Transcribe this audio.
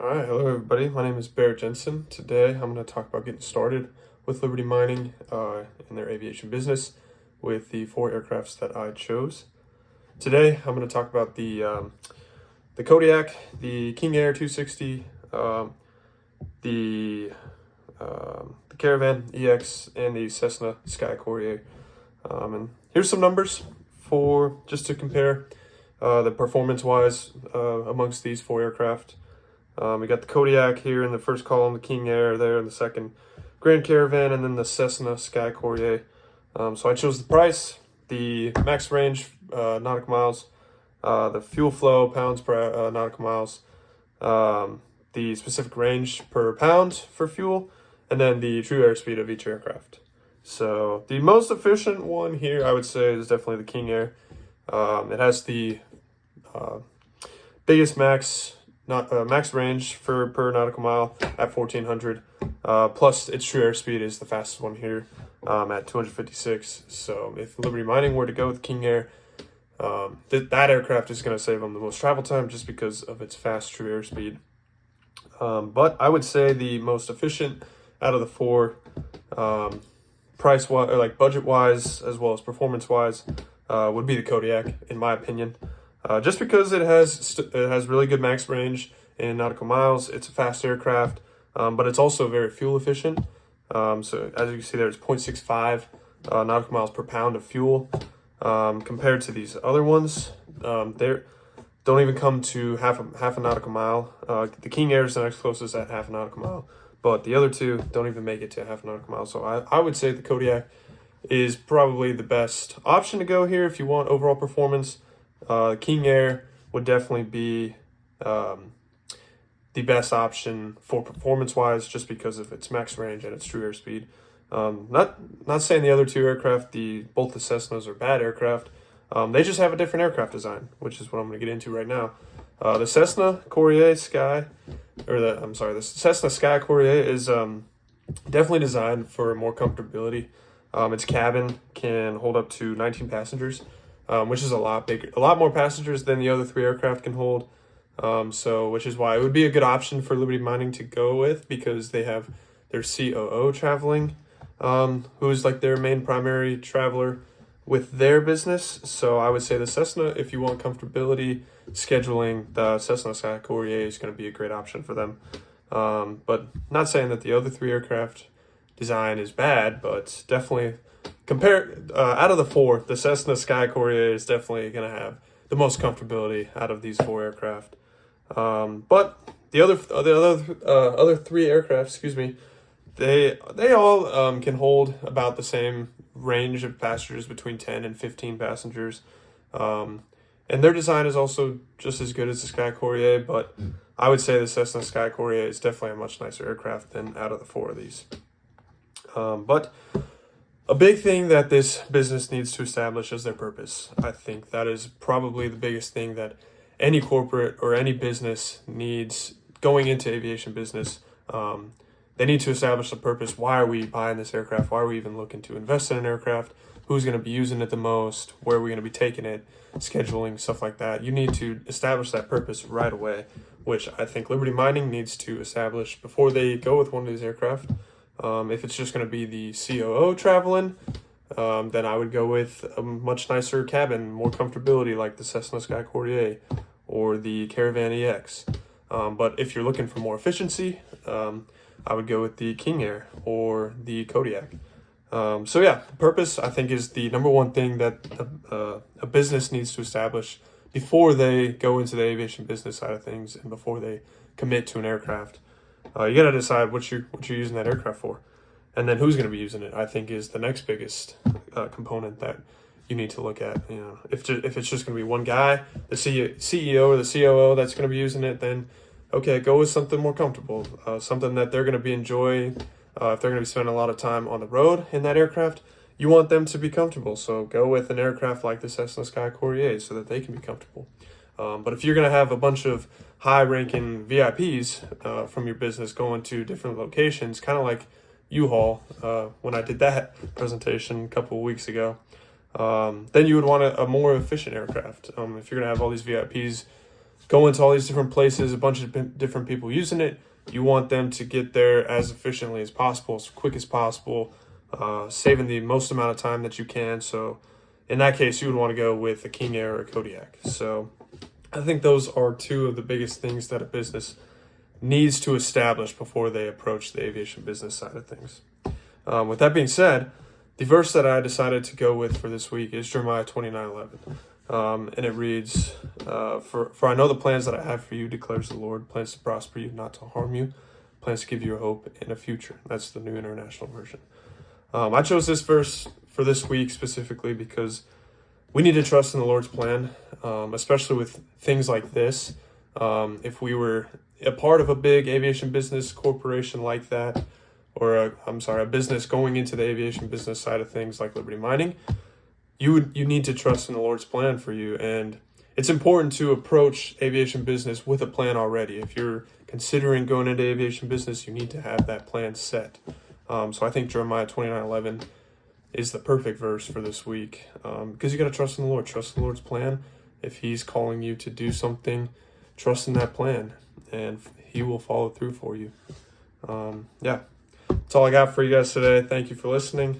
All right, hello everybody. My name is Bear Jensen. Today I'm going to talk about getting started with Liberty Mining in their aviation business with the 4 aircrafts that I chose. Today I'm going to talk about the Kodiak, the King Air 260, the Caravan EX, and the Cessna Sky Courier. And here's some numbers for just to compare the performance-wise amongst these 4 aircraft. We got the Kodiak here in the first column, the King Air there in the second, Grand Caravan, and then the Cessna Sky Courier. So I chose the price, the max range nautical miles, the fuel flow pounds per nautical miles, the specific range per pound for fuel, and then the true airspeed of each aircraft. So the most efficient one here, I would say, is definitely the King Air. It has the biggest max range per nautical mile at 1400. Plus, its true airspeed is the fastest one here at 256. So if Liberty Mining were to go with King Air, that aircraft is going to save them the most travel time just because of its fast true airspeed. But I would say the most efficient out of the 4, price wise, or like budget wise, as well as performance wise, would be the Kodiak, in my opinion. Just because it has really good max range in nautical miles. It's a fast aircraft, but it's also very fuel efficient. So as you can see there, it's 0.65 nautical miles per pound of fuel. Compared to these other ones, they don't even come to half a nautical mile. The King Air is the next closest at half a nautical mile, but the other 2 don't even make it to half a nautical mile. So I would say the Kodiak is probably the best option to go here if you want overall performance. King Air would definitely be the best option for performance-wise, just because of its max range and its true airspeed. Not saying the other 2 aircraft, both the Cessnas, are bad aircraft. They just have a different aircraft design, which is what I'm going to get into right now. The Cessna Sky Courier is definitely designed for more comfortability. Its cabin can hold up to 19 passengers. Which is a lot more passengers than the other 3 aircraft can hold. Which is why it would be a good option for Liberty Mining to go with, because they have their COO traveling, who is like their main primary traveler with their business. So I would say the Cessna, if you want comfortability scheduling, the Cessna Sky Courier is going to be a great option for them. But not saying that the other 3 aircraft design is bad, but definitely out of the 4, the Cessna Sky Courier is definitely going to have the most comfortability out of these 4 aircraft. But the other 3 aircraft, they all can hold about the same range of passengers, between 10 and 15 passengers. And their design is also just as good as the Sky Courier, but I would say the Cessna Sky Courier is definitely a much nicer aircraft than out of the 4 of these. But a big thing that this business needs to establish is their purpose. I think that is probably the biggest thing that any corporate or any business needs going into aviation business. They need to establish a purpose. Why are we buying this aircraft? Why are we even looking to invest in an aircraft? Who's going to be using it the most? Where are we going to be taking it? Scheduling, stuff like that. You need to establish that purpose right away, which I think Liberty Mining needs to establish before they go with one of these aircraft. If it's just going to be the COO traveling, then I would go with a much nicer cabin, more comfortability, like the Cessna Sky Courier or the Caravan EX. But if you're looking for more efficiency, I would go with the King Air or the Kodiak. Purpose, I think, is the number one thing that a business needs to establish before they go into the aviation business side of things and before they commit to an aircraft. You got to decide what you're using that aircraft for, and then who's going to be using it, I think, is the next biggest component that you need to look at. If it's just going to be one guy, the CEO or the COO that's going to be using it, then okay, go with something more comfortable, something that they're going to be enjoying. If they're going to be spending a lot of time on the road in that aircraft, you want them to be comfortable. So go with an aircraft like the Cessna Sky Courier so that they can be comfortable. But if you're going to have a bunch of high-ranking VIPs from your business going to different locations, kind of like U-Haul, when I did that presentation a couple of weeks ago, then you would want a more efficient aircraft. If you're going to have all these VIPs going to all these different places, a bunch of different people using it. You want them to get there as efficiently as possible, as quick as possible, saving the most amount of time that you can. So in that case, you would want to go with a King Air or a Kodiak. So I think those are two of the biggest things that a business needs to establish before they approach the aviation business side of things. With that being said, the verse that I decided to go with for this week is Jeremiah 29:11. And it reads, for I know the plans that I have for you, declares the Lord, plans to prosper you, not to harm you, plans to give you a hope in a future. That's the New International Version. I chose this verse for this week specifically because we need to trust in the Lord's plan, especially with things like this. If we were a part of a big aviation business corporation like that, or a business going into the aviation business side of things like Liberty Mining, you need to trust in the Lord's plan for you. And it's important to approach aviation business with a plan already. If you're considering going into aviation business, you need to have that plan set. So I think Jeremiah 29:11 is the perfect verse for this week, because you got to trust in the Lord. Trust in the Lord's plan. If he's calling you to do something, trust in that plan, and he will follow through for you. That's all I got for you guys today. Thank you for listening.